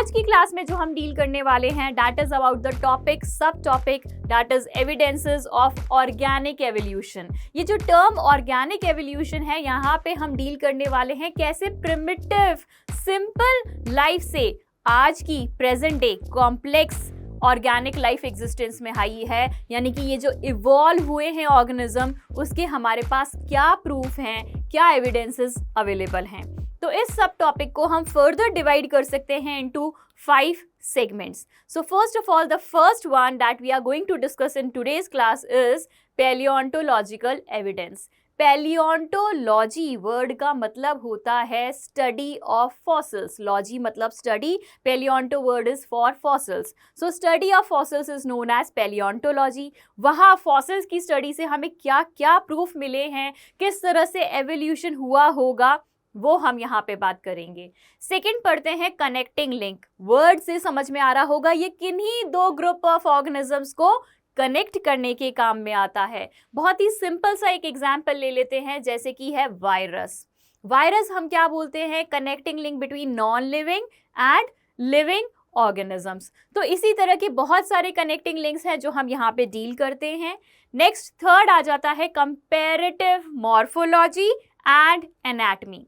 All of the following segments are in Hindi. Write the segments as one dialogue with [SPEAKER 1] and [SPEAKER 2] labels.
[SPEAKER 1] आज की क्लास में जो हम डील करने वाले हैं that is about the topic sub topic that is evidences of organic evolution. ये जो टर्म ऑर्गेनिक एवोल्यूशन है यहाँ पे हम डील करने वाले हैं कैसे प्रिमिटिव सिंपल लाइफ से आज की present day complex organic life existence में आई है, यानी कि ये जो इवॉल्व हुए हैं ऑर्गेनिज्म उसके हमारे पास क्या प्रूफ हैं, क्या एविडेंसेस अवेलेबल हैं। तो इस सब टॉपिक को हम फर्दर डिवाइड कर सकते हैं into 5 segments. So first of all, the first one that we are going to discuss in today's class is paleontological evidence. Paleontology word का मतलब होता है स्टडी ऑफ फॉसिल्स। लॉजी मतलब study, paleonto word is for fossils. So study of fossils is known as paleontology. वहाँ फॉसिल्स की स्टडी से हमें क्या क्या प्रूफ मिले हैं, किस तरह से एवोल्यूशन हुआ होगा, वो हम यहाँ पे बात करेंगे। सेकंड पढ़ते हैं कनेक्टिंग लिंक। वर्ड से समझ में आ रहा होगा ये किन्हीं दो ग्रुप ऑफ ऑर्गेनिजम्स को कनेक्ट करने के काम में आता है। बहुत ही सिंपल सा एक एग्जाम्पल ले लेते हैं, जैसे कि है वायरस। वायरस हम क्या बोलते हैं, connecting link between non living and living organisms. तो इसी तरह के बहुत सारे कनेक्टिंग लिंक्स हैं जो हम यहाँ पे डील करते हैं। नेक्स्ट थर्ड आ जाता है comparative morphology and anatomy.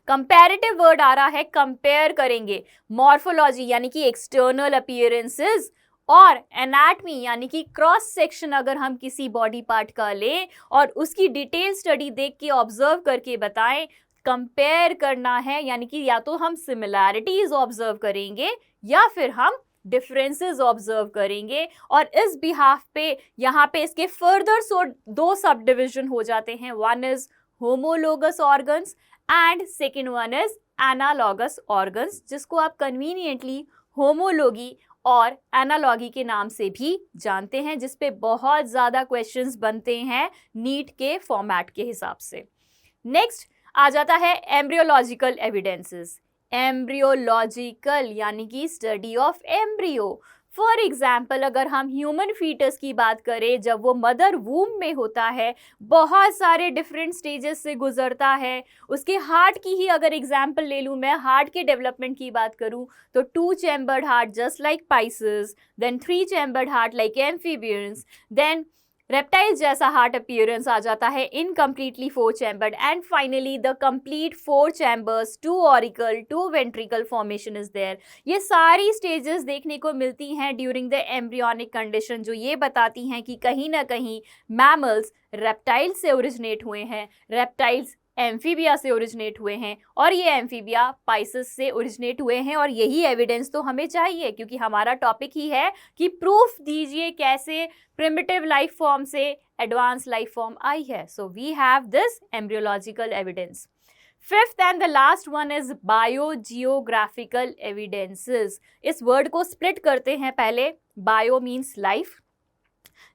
[SPEAKER 1] Comparative word आ रहा है कंपेयर करेंगे, मॉर्फोलॉजी यानी कि एक्सटर्नल अपीयरेंसेस और एनाटमी यानी कि क्रॉस सेक्शन अगर हम किसी बॉडी पार्ट का लें और उसकी डिटेल स्टडी देख के ऑब्जर्व करके बताएं। कंपेयर करना है यानी कि या तो हम सिमिलैरिटीज ऑब्जर्व करेंगे या फिर हम डिफरेंसेस ऑब्जर्व करेंगे। और इस बिहाफ पे यहाँ पे इसके फर्दर दो सब डिविजन हो जाते हैं। One is homologous organs and second one is analogous organs, जिसको आप कन्वीनियंटली होमोलोगी और एनालॉगी के नाम से भी जानते हैं, जिस पे बहुत ज़्यादा क्वेश्चंस बनते हैं नीट के फॉर्मेट के हिसाब से। नेक्स्ट आ जाता है एम्ब्रियोलॉजिकल एविडेंसेस। एम्ब्रियोलॉजिकल यानी कि study of embryo. For example अगर हम ह्यूमन फीटस की बात करें, जब वो मदर वूम में होता है बहुत सारे डिफरेंट स्टेजेस से गुजरता है। उसके हार्ट की ही अगर एग्जाम्पल ले लूँ मैं, हार्ट के डेवलपमेंट की बात करूँ तो 2 chambered heart just like pisces, then 3 chambered heart like amphibians, then reptiles जैसा हार्ट अपीयरेंस आ जाता है, incompletely 4 chambered, and finally the complete 4 chambers, 2 auricle, 2 ventricle formation is there. ये सारी स्टेजेस देखने को मिलती हैं ड्यूरिंग द एम्ब्रियोनिक कंडीशन, जो ये बताती हैं कि कहीं ना कहीं मैमल्स रेप्टाइल से ओरिजिनेट हुए हैं, रेप्टाइल्स एम्फीबिया से ओरिजिनेट हुए हैं और ये एम्फीबिया पाइसेस से ओरिजिनेट हुए हैं। और यही एविडेंस तो हमें चाहिए क्योंकि हमारा टॉपिक ही है कि प्रूफ दीजिए कैसे प्रिमिटिव लाइफ फॉर्म से एडवांस लाइफ फॉर्म आई है। So we have this embryological evidence. Fifth and the last one is biogeographical evidences. इस वर्ड को स्प्लिट करते हैं पहले। बायो मीन्स लाइफ,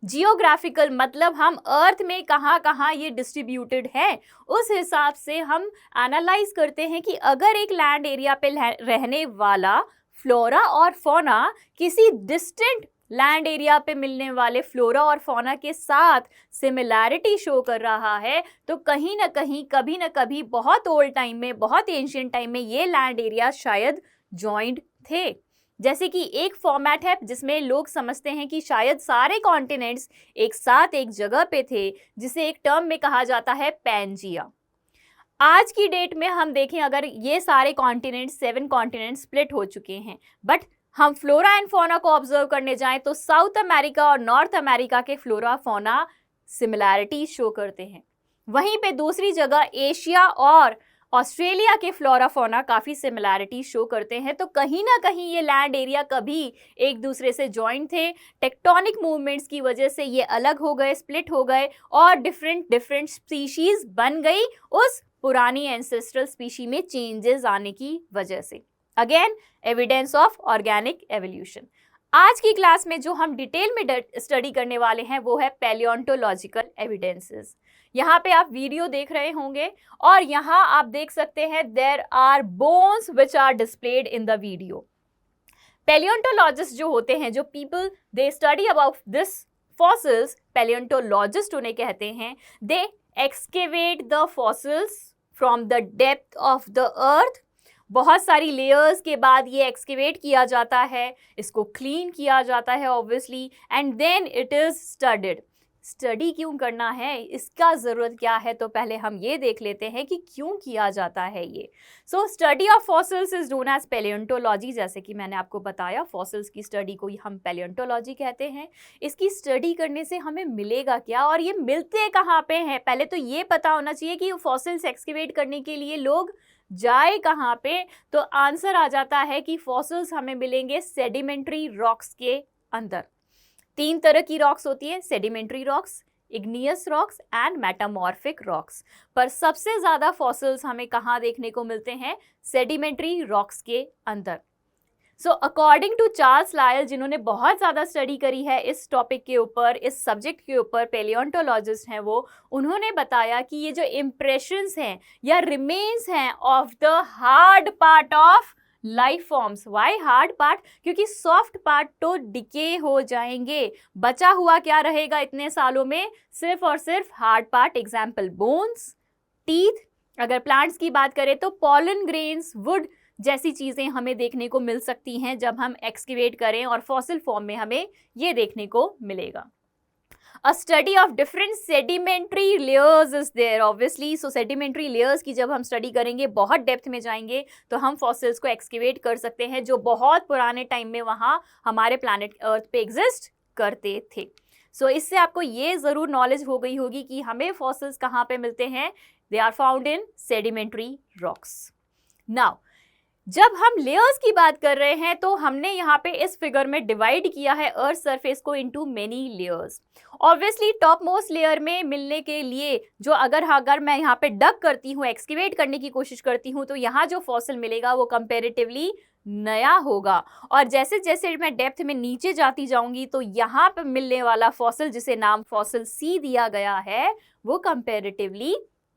[SPEAKER 1] जियोग्राफिकल मतलब हम अर्थ में कहाँ कहाँ ये डिस्ट्रीब्यूटेड है, उस हिसाब से हम एनालाइज करते हैं कि अगर एक लैंड एरिया पे रहने वाला फ्लोरा और फौना किसी डिस्टेंट लैंड एरिया पे मिलने वाले फ्लोरा और फौना के साथ सिमिलैरिटी शो कर रहा है, तो कहीं ना कहीं कभी ना कभी बहुत ओल्ड टाइम में, बहुत एंशिएंट टाइम में ये लैंड एरिया शायद जॉइंट थे। जैसे कि एक फॉर्मेट है जिसमें लोग समझते हैं कि शायद सारे कॉन्टिनेंट्स एक साथ एक जगह पे थे, जिसे एक टर्म में कहा जाता है पैंजिया। आज की डेट में हम देखें अगर ये सारे कॉन्टिनेंट्स 7 कॉन्टिनेंट स्प्लिट हो चुके हैं, बट हम फ्लोरा एंड फौना को ऑब्जर्व करने जाएं तो साउथ अमेरिका और नॉर्थ अमेरिका के फ्लोरा फौना सिमिलैरिटी शो करते हैं। वहीं पे दूसरी जगह एशिया और ऑस्ट्रेलिया के फ्लोरा फौना काफ़ी सिमिलैरिटी शो करते हैं। तो कहीं ना कहीं ये लैंड एरिया कभी एक दूसरे से जॉइंट थे, टेक्टोनिक मूवमेंट्स की वजह से ये अलग हो गए, स्प्लिट हो गए और डिफरेंट स्पीशीज बन गई उस पुरानी एंसेस्ट्रल स्पीशी में चेंजेस आने की वजह से। Again evidence of organic evolution. आज की क्लास में जो हम डिटेल में स्टडी करने वाले हैं वो है पैलियोंटोलॉजिकल एविडेंसेस। यहाँ पे आप वीडियो देख रहे होंगे और यहाँ आप देख सकते हैं there are bones which are displayed in the video. Paleontologist जो होते हैं, जो people they study about this fossils, paleontologist उन्हें कहते हैं। They excavate the fossils from the depth of the earth बहुत सारी लेयर्स के बाद ये एक्सकेवेट किया जाता है, इसको क्लीन किया जाता है obviously, and then it is studied. Study क्यों करना है, इसका ज़रूरत क्या है, तो पहले हम ये देख लेते हैं कि क्यों किया जाता है ये। So study of fossils is known as paleontology. जैसे कि मैंने आपको बताया, फॉसिल्स की स्टडी को हम पैलियोंटोलॉजी कहते हैं। इसकी स्टडी करने से हमें मिलेगा क्या और ये मिलते कहाँ पे हैं, पहले तो ये पता होना चाहिए कि फॉसिल्स एक्सकेवेट करने के लिए लोग जाए कहाँ पे। तो आंसर आ जाता है कि फॉसिल्स हमें मिलेंगे सेडिमेंट्री रॉक्स के अंदर। 3 तरह की रॉक्स होती है, sedimentary rocks, igneous rocks and metamorphic rocks. पर सबसे ज़्यादा फॉसिल्स हमें कहाँ देखने को मिलते हैं, सेडिमेंट्री रॉक्स के अंदर। So according to Charles Lyell, जिन्होंने बहुत ज़्यादा स्टडी करी है इस टॉपिक के ऊपर, इस सब्जेक्ट के ऊपर, पैलियोंटोलॉजिस्ट हैं वो, उन्होंने बताया कि ये जो इम्प्रेशंस हैं या रिमेन्स हैं of the hard part of life forms. Why hard part, क्योंकि सॉफ्ट पार्ट तो डिके हो जाएंगे, बचा हुआ क्या रहेगा इतने सालों में, सिर्फ और सिर्फ hard part. Example bones, teeth. अगर प्लांट्स की बात करें तो पॉलन ग्रेन्स, वुड जैसी चीज़ें हमें देखने को मिल सकती हैं जब हम एक्सकेवेट करें, और फॉसिल फॉर्म में हमें ये देखने को मिलेगा। A study of different sedimentary layers is there obviously. So sedimentary layers की जब हम स्टडी करेंगे, बहुत डेप्थ में जाएंगे, तो हम फॉसिल्स को एक्सकेवेट कर सकते हैं जो बहुत पुराने टाइम में वहाँ हमारे प्लैनेट अर्थ पे एग्जिस्ट करते थे। सो इससे आपको ये ज़रूर नॉलेज हो गई होगी कि हमें फॉसिल्स कहाँ पे मिलते हैं। They are found in sedimentary rocks. Now जब हम लेयर्स की बात कर रहे हैं तो हमने यहाँ पे इस फिगर में डिवाइड किया है अर्थ सरफेस को into many layers. Obviously top most layer में मिलने के लिए जो अगर मैं यहाँ पे डग करती हूँ, एक्सकेवेट करने की कोशिश करती हूँ, तो यहाँ जो फॉसिल मिलेगा वो कंपेरेटिवली नया होगा। और जैसे जैसे मैं डेप्थ में नीचे जाती जाऊंगी तो यहाँ पे मिलने वाला फॉसिल, जिसे नाम फॉसिल सी दिया गया है, वो कंपेरेटिवली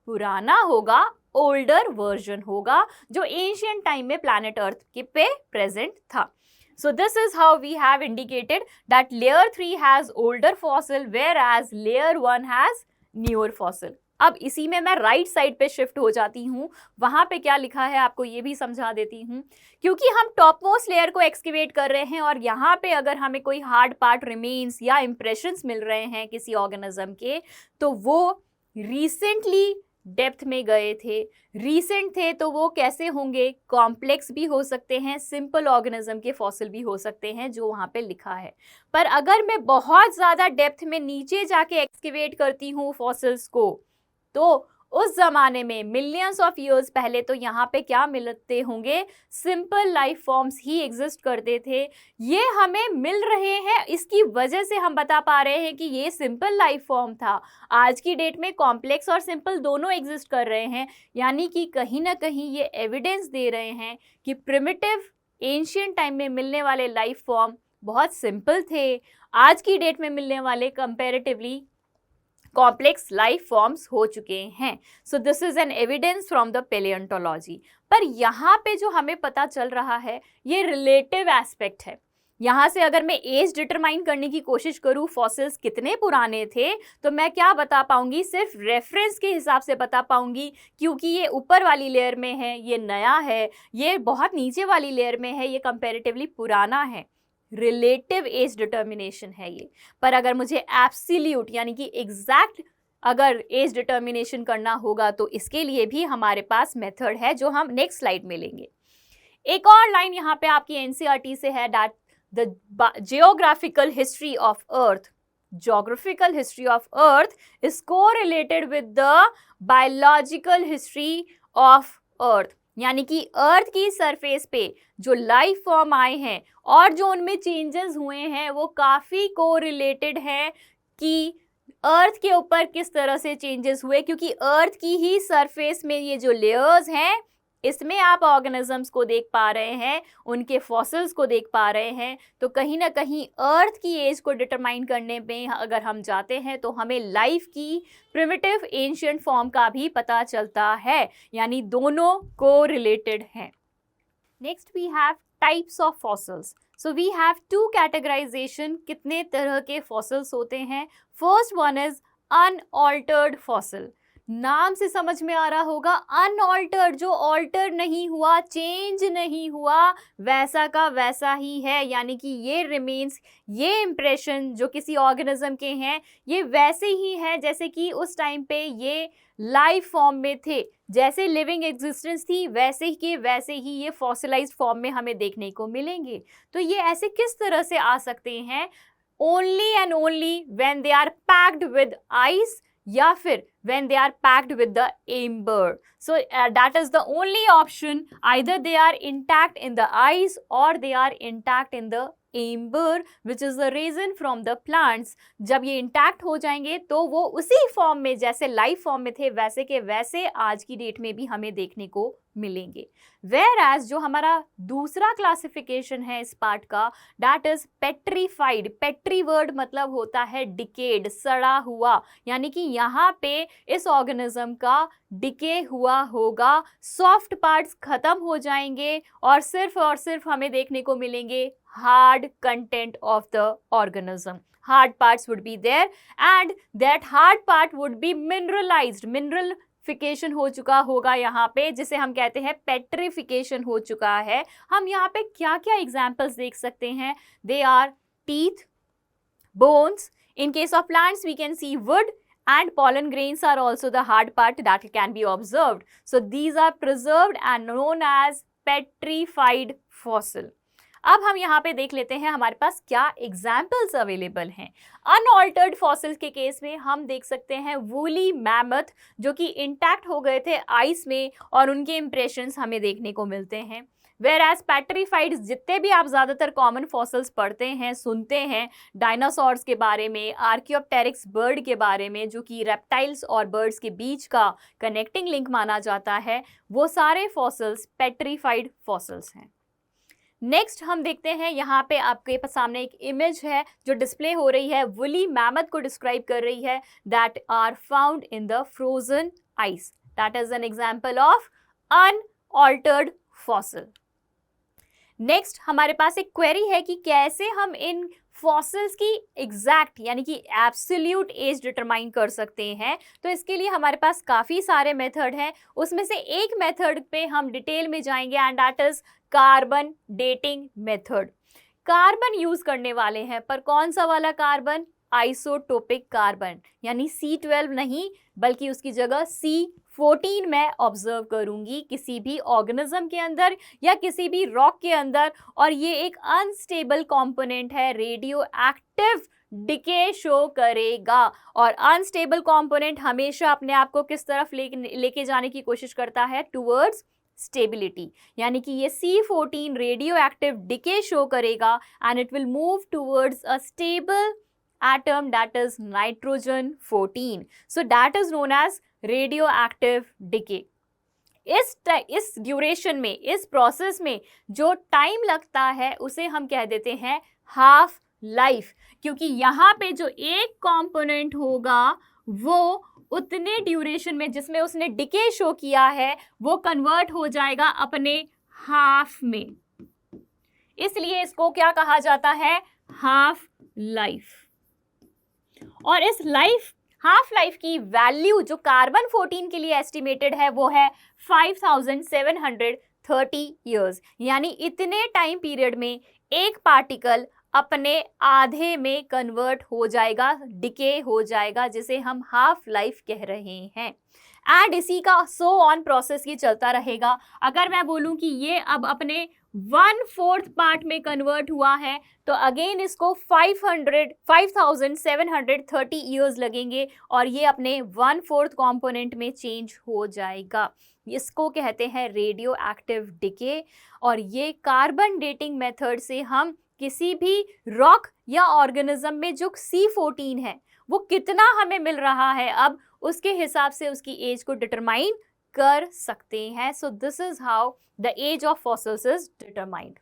[SPEAKER 1] पुराना होगा, ओल्डर वर्जन होगा, जो एंशियंट टाइम में प्लैनेट अर्थ के पे प्रेजेंट था। So this is how we have indicated that layer 3 has older fossil whereas layer 1 has newer fossil. अब इसी में मैं राइट साइड पे शिफ्ट हो जाती हूँ, वहाँ पे क्या लिखा है आपको ये भी समझा देती हूँ। क्योंकि हम टॉप मोस्ट लेयर को एक्सकेवेट कर रहे हैं और यहाँ पे अगर हमें कोई हार्ड पार्ट रिमेन्स या इम्प्रेशंस मिल रहे हैं किसी ऑर्गेनिज्म के, तो वो रिसेंटली डेप्थ में गए थे, रीसेंट थे, तो वो कैसे होंगे, कॉम्प्लेक्स भी हो सकते हैं, सिंपल ऑर्गेनिज्म के फॉसिल भी हो सकते हैं जो वहाँ पे लिखा है। पर अगर मैं बहुत ज़्यादा डेप्थ में नीचे जाके एक्सकेवेट करती हूँ फॉसिल्स को, तो उस ज़माने में मिलियंस ऑफ ईयर्स पहले तो यहाँ पे क्या मिलते होंगे, सिंपल लाइफ फॉर्म्स ही एग्जिस्ट करते थे। ये हमें मिल रहे हैं, इसकी वजह से हम बता पा रहे हैं कि ये सिंपल लाइफ फॉर्म था। आज की डेट में कॉम्प्लेक्स और सिंपल दोनों एग्जिस्ट कर रहे हैं, यानी कि कहीं ना कहीं ये एविडेंस दे रहे हैं कि प्रिमिटिव एंशियंट टाइम में मिलने वाले लाइफ फॉर्म बहुत सिंपल थे। आज की डेट में मिलने वाले कंपेरेटिवली कॉम्प्लेक्स लाइफ फॉर्म्स हो चुके हैं। So this is an evidence from the paleontology. पर यहाँ पे जो हमें पता चल रहा है ये रिलेटिव एस्पेक्ट है। यहाँ से अगर मैं एज डिटरमाइन करने की कोशिश करूँ फॉसिल्स कितने पुराने थे, तो मैं क्या बता पाऊंगी, सिर्फ रेफरेंस के हिसाब से बता पाऊंगी, क्योंकि ये ऊपर वाली लेयर में है, ये नया है, ये बहुत नीचे वाली लेयर में है, ये कंपेरेटिवली पुराना है। रिलेटिव एज डिटर्मिनेशन है ये। पर अगर मुझे एब्सोल्यूट यानी कि एग्जैक्ट अगर एज डिटर्मिनेशन करना होगा तो इसके लिए भी हमारे पास मेथड है जो हम नेक्स्ट स्लाइड में लेंगे। एक और लाइन यहाँ पे आपकी एनसीईआरटी से है, that the geographical history of earth, geographical history of earth is correlated with the biological history of earth। यानी कि अर्थ की सरफेस पे जो लाइफ फॉर्म आए हैं और जो उनमें चेंजेस हुए हैं वो काफ़ी कोरिलेटेड है कि अर्थ के ऊपर किस तरह से चेंजेस हुए, क्योंकि अर्थ की ही सरफेस में ये जो लेयर्स हैं इसमें आप ऑर्गेनिजम्स को देख पा रहे हैं, उनके फॉसिल्स को देख पा रहे हैं। तो कहीं ना कहीं अर्थ की एज को डिटरमाइन करने में अगर हम जाते हैं तो हमें लाइफ की प्रिमिटिव एंशिएंट फॉर्म का भी पता चलता है, यानी दोनों को रिलेटेड हैं। Next we have types of fossils. So we have two categorization, कितने तरह के फॉसिल्स होते हैं। First one is unaltered fossil. नाम से समझ में आ रहा होगा, अनऑल्टर्ड, जो ऑल्टर नहीं हुआ, चेंज नहीं हुआ, वैसा का वैसा ही है। यानी कि ये रिमेन्स, ये इम्प्रेशन जो किसी ऑर्गेनिज्म के हैं, ये वैसे ही है जैसे कि उस टाइम पे ये लाइफ फॉर्म में थे। जैसे लिविंग एग्जिस्टेंस थी वैसे ही के वैसे ही ये फॉसिलाइज्ड फॉर्म में हमें देखने को मिलेंगे। तो ये ऐसे किस तरह से आ सकते हैं? Only and only when they are packed with ice, या फिर when they are packed with the amber. So that is the only option. Either they are intact in the ice or they are intact in the amber, which is the resin from the plants. जब ये इंटैक्ट हो जाएंगे तो वो उसी फॉर्म में, जैसे लाइफ फॉर्म में थे वैसे के वैसे आज की डेट में भी हमें देखने को मिलेंगे। Whereas जो हमारा दूसरा क्लासिफिकेशन है इस पार्ट का, that is petrified. Petri word मतलब होता है डिकेड, सड़ा हुआ, यानी कि यहाँ पे इस ऑर्गेनिज्म का डिके हुआ होगा, सॉफ्ट पार्ट्स खत्म हो जाएंगे और सिर्फ हमें देखने को मिलेंगे hard content of the organism. Hard parts would be there and that hard part would be mineralized. मिनरलिफिकेशन हो चुका होगा यहाँ पे, जिसे हम कहते हैं पेट्रिफिकेशन हो चुका है। हम यहाँ पे क्या क्या एग्जाम्पल्स देख सकते हैं? They are teeth, bones. In case of plants we can see wood, and pollen grains are also the hard part that can be observed. So these are preserved and known as petrified fossil. अब हम यहाँ पे देख लेते हैं हमारे पास क्या एग्जाम्पल्स अवेलेबल हैं। अनऑल्टर्ड फॉसिल्स के केस में हम देख सकते हैं वूली मैमथ, जो कि इंटैक्ट हो गए थे आइस में और उनके इंप्रेशंस हमें देखने को मिलते हैं। Whereas पेट्रीफाइड्स, जितने भी आप ज़्यादातर कॉमन फॉसिल्स पढ़ते हैं, सुनते हैं, डायनासोर्स के बारे में, आर्कियोप्टेरिक्स बर्ड के बारे में, जो कि रेप्टाइल्स और बर्ड्स के बीच का कनेक्टिंग लिंक माना जाता है, वो सारे फॉसिल्स पेट्रीफाइड फॉसिल्स हैं। नेक्स्ट हम देखते हैं, यहाँ पे आपके सामने एक इमेज है जो डिस्प्ले हो रही है, वुली मैमथ को डिस्क्राइब कर रही है, that are found in the frozen ice. That is an example of unaltered fossil. Next हमारे पास एक क्वेरी है कि कैसे हम इन फॉसिल्स की एग्जैक्ट यानी कि एब्सोल्यूट एज डिटरमाइन कर सकते हैं। तो इसके लिए हमारे पास काफ़ी सारे मेथड हैं, उसमें से एक मेथड पे हम डिटेल में जाएंगे and that is carbon dating method. Carbon use करने वाले हैं, पर कौन सा वाला कार्बन? आइसोटोपिक कार्बन, यानी C12 नहीं बल्कि उसकी जगह C14 मैं ऑब्जर्व करूंगी किसी भी ऑर्गेनिज्म के अंदर या किसी भी रॉक के अंदर, और ये एक अनस्टेबल कंपोनेंट है, रेडियो एक्टिव डिके शो करेगा। और अनस्टेबल कंपोनेंट हमेशा अपने आप को किस तरफ लेके जाने की कोशिश करता है? टुवर्ड्स स्टेबिलिटी, यानी कि ये C14 radioactive decay show करेगा and it will move towards a stable atom, that is nitrogen 14. So that is known as radioactive decay. इस ड्यूरेशन में, इस प्रोसेस में जो टाइम लगता है उसे हम कह देते हैं हाफ लाइफ, क्योंकि यहाँ पे जो एक कंपोनेंट होगा वो उतने ड्यूरेशन में जिसमें उसने डिके शो किया है वो कन्वर्ट हो जाएगा अपने हाफ में, इसलिए इसको क्या कहा जाता है? Half life. और इस हाफ लाइफ की वैल्यू जो कार्बन 14 के लिए एस्टिमेटेड है वो है 5730 ईयर्स, यानी इतने टाइम पीरियड में एक पार्टिकल अपने आधे में कन्वर्ट हो जाएगा, डिके हो जाएगा, जिसे हम हाफ लाइफ कह रहे हैं। एंड इसी का सो ऑन प्रोसेस ये चलता रहेगा। अगर मैं बोलूं कि ये अब अपने 1/4 पार्ट में कन्वर्ट हुआ है तो अगेन इसको 5730 ईयर्स लगेंगे और ये अपने 1/4 कंपोनेंट में चेंज हो जाएगा। इसको कहते हैं रेडियो एक्टिव डिके। और ये कार्बन डेटिंग मेथड से हम किसी भी रॉक या ऑर्गेनिज्म में जो C14 है वो कितना हमें मिल रहा है अब उसके हिसाब से उसकी एज को डिटरमाइन कर सकते हैं। So this is how the age of fossils is determined.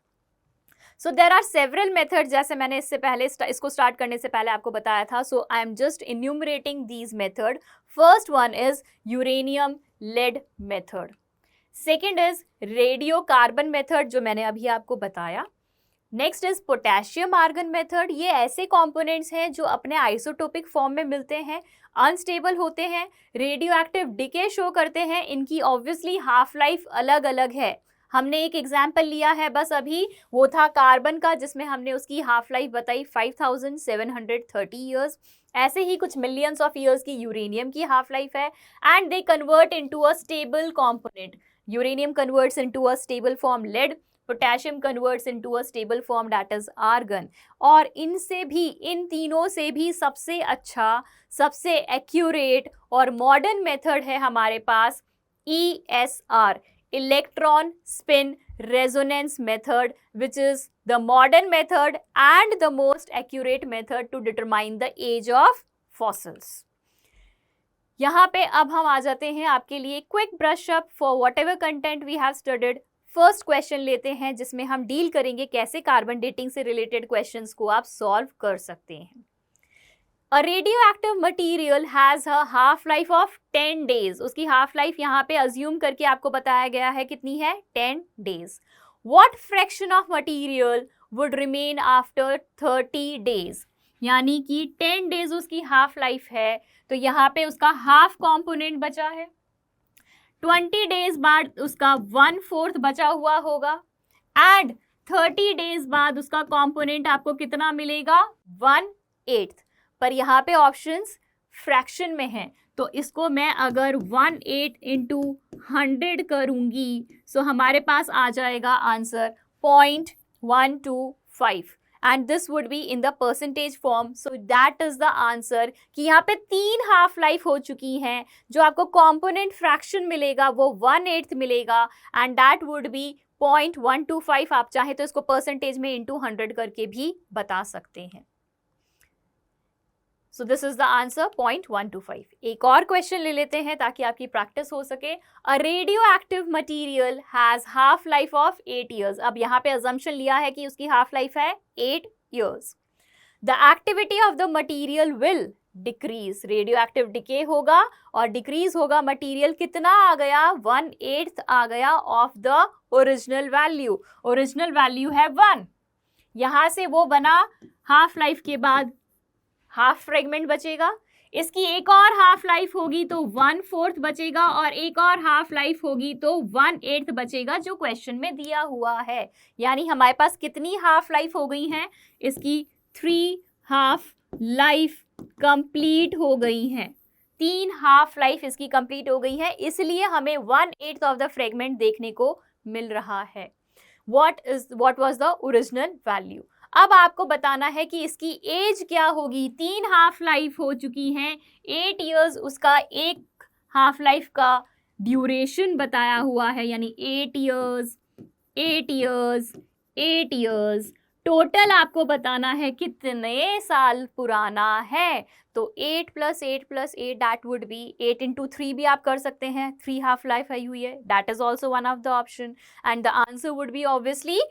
[SPEAKER 1] So there are several method, जैसे मैंने इससे पहले इसको स्टार्ट करने से पहले आपको बताया था। So I am just enumerating these method. First one is uranium lead method, second is radiocarbon method जो मैंने अभी आपको बताया, next is potassium argon method. ये ऐसे कंपोनेंट्स हैं जो अपने आइसोटोपिक फॉर्म में मिलते हैं, अनस्टेबल होते हैं, रेडियो एक्टिव डिके शो करते हैं। इनकी ऑब्वियसली हाफ लाइफ अलग अलग है। हमने एक एग्जाम्पल लिया है बस अभी, वो था कार्बन का, जिसमें हमने उसकी हाफ लाइफ बताई 5730 ईयर्स। ऐसे ही कुछ मिलियंस ऑफ ईयर्स की यूरेनियम की हाफ लाइफ है, and they convert into a stable component. Uranium converts into a stable form lead, potassium converts into a stable form that is argon. और इनसे भी, इन तीनों से भी सबसे अच्छा, सबसे एक्यूरेट और मॉडर्न मेथड है हमारे पास ESR, electron spin resonance method, which is the modern method and the most accurate method to determine the age of fossils. यहाँ पे अब हम आ जाते हैं आपके लिए quick brush up for whatever content we have studied. First question लेते हैं जिसमें हम डील करेंगे कैसे कार्बन डेटिंग से रिलेटेड क्वेश्चंस को आप सॉल्व कर सकते हैं। A radioactive material has a half life of 10 days. उसकी हाफ लाइफ यहाँ पे अज्यूम करके आपको बताया गया है कितनी है, 10 days. What fraction of material would remain after 30 days? यानी कि 10 days उसकी हाफ लाइफ है, तो यहाँ पे उसका हाफ कंपोनेंट बचा है। 20 days बाद उसका 1/4 बचा हुआ होगा, एंड 30 days बाद उसका कंपोनेंट आपको कितना मिलेगा, 1/8। पर यहाँ पे ऑप्शंस फ्रैक्शन में हैं, तो इसको मैं अगर 1/8 इंटू 100 करूँगी, सो हमारे पास आ जाएगा answer 0.125, and this would be in the percentage form. So that is the answer कि यहाँ पे 3 हाफ लाइफ हो चुकी हैं। जो आपको कॉम्पोनेंट फ्रैक्शन मिलेगा वो 1/8 मिलेगा, एंड दैट वुड बी 0.125। आप चाहे तो इसको परसेंटेज में इंटू 100 करके भी बता सकते हैं। So this is the answer 0.125। एक और क्वेश्चन ले लेते हैं ताकि आपकी प्रैक्टिस हो सके। A radio active material has half life of 8 years। अब यहाँ पे अजम्पशन लिया है कि उसकी हाफ लाइफ है 8 years। The activity of the material will decrease. Radio active decay होगा और डिक्रीज होगा। मटीरियल कितना आ गया, 1/8 आ गया of the original value. Original value है 1। यहाँ से वो बना, हाफ लाइफ के बाद हाफ फ्रेगमेंट बचेगा, इसकी एक और हाफ लाइफ होगी तो 1/4 बचेगा, और एक और हाफ लाइफ होगी तो 1/8 बचेगा जो क्वेश्चन में दिया हुआ है। यानी हमारे पास कितनी हाफ लाइफ हो गई हैं, इसकी 3 हाफ लाइफ कंप्लीट हो गई हैं। 3 हाफ लाइफ इसकी कंप्लीट हो गई है, इसलिए हमें 1/8 ऑफ द फ्रेगमेंट देखने को मिल रहा है। what was the original value? अब आपको बताना है कि इसकी एज क्या होगी। 3 हाफ लाइफ हो चुकी हैं, 8 years उसका एक हाफ लाइफ का ड्यूरेशन बताया हुआ है, यानी 8 years, 8 years, 8 years। टोटल आपको बताना है कितने साल पुराना है। तो 8 + 8 + 8 दैट वुड बी 8 into 3 भी आप कर सकते हैं, 3 हाफ लाइफ आई हुई है, that is also one of the option, and the answer would be obviously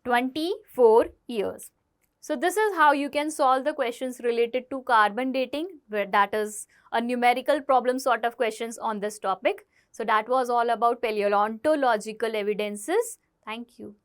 [SPEAKER 1] 24 years. So this is how you can solve the questions related to carbon dating, where that is a numerical problem sort of questions on this topic. So that was all about paleontological evidences. Thank you.